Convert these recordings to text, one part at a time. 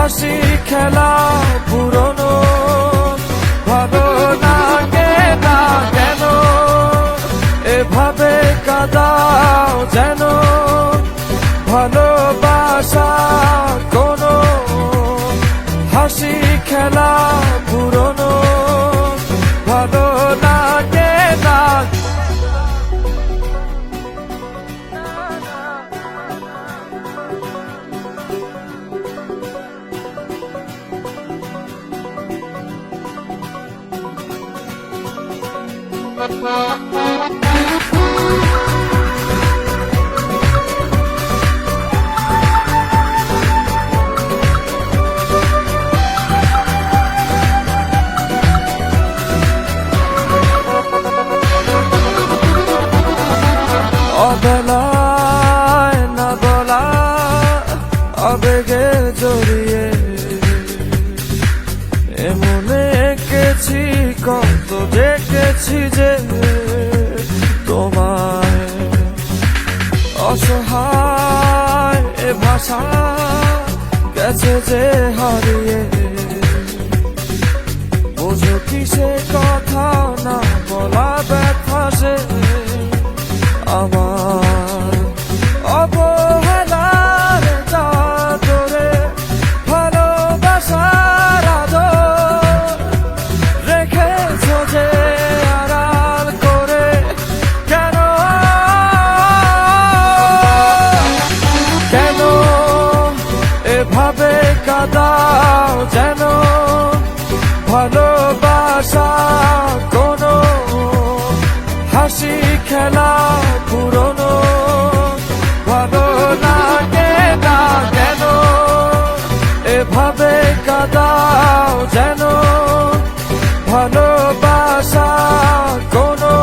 হাসি খেলা পুরনো ভালো লাগে না কেন এভাবে কাঁদাও যেন ভালোবাসা কোনো হাসি খেলা পুরনো ভালো লাগে না অবেলায় না বলা আবেগে জড়িয়ে এমনে এঁকেছি কত দেখেছি যে তোমায় অসহায় এ ভাষা গেছে যে হারিয়ে বোঝো কি সে কথা না বলা ব্যথা সে আমার অবহেলার চাদরে ভালোবাসার আদর রেখেছ যে আড়াল করে কেন কেন এভাবে কাঁদাও যেন ভালোবাসা কোনো হাসি খেলা পুরনো ভালো লাগে না কেন এভাবে কাঁদাও যেন ভালোবাসা কোনো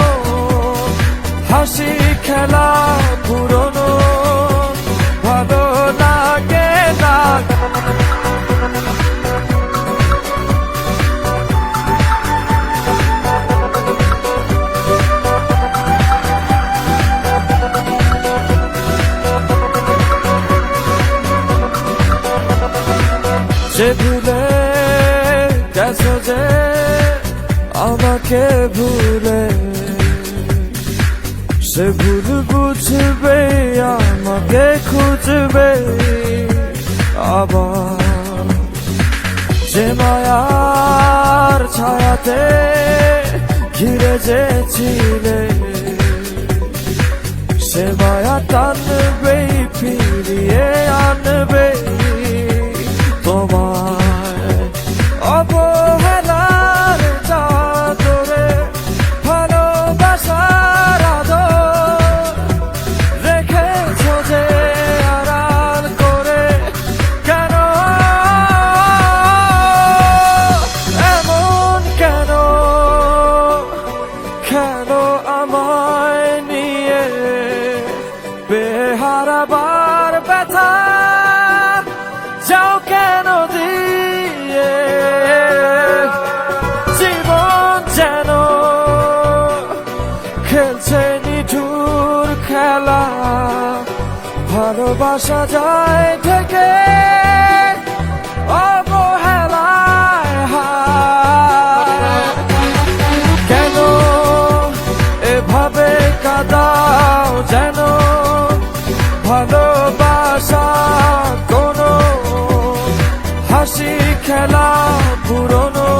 হাসি খেলা পুরনো ভালো লাগে না সে ভুলে গেছো যে আমাকে ভুলে সে ভুল বুঝবে আমাকে খুঁজবে আবার যে মায়ার ছায়াতে ঘিরে যে ছিলে সে মায়া টানবে ফিরিয়ে আনবে তোমায় অবহেলার চাদরে ভালোবাসার আদর রেখেছ যে আড়াল করে কেন এমন কেন কেন আমায় নিয়ে বেহারাবার ব্যথা যাও কেন দিয়ে জীবন যেন খেলছে নিঠুর খেলা ভালোবাসা যায় থেকে অবহেলায় হায় কেন এভাবে কাঁদাও যেন ভালোবাসা কোনো হাসি খেলা পুরনো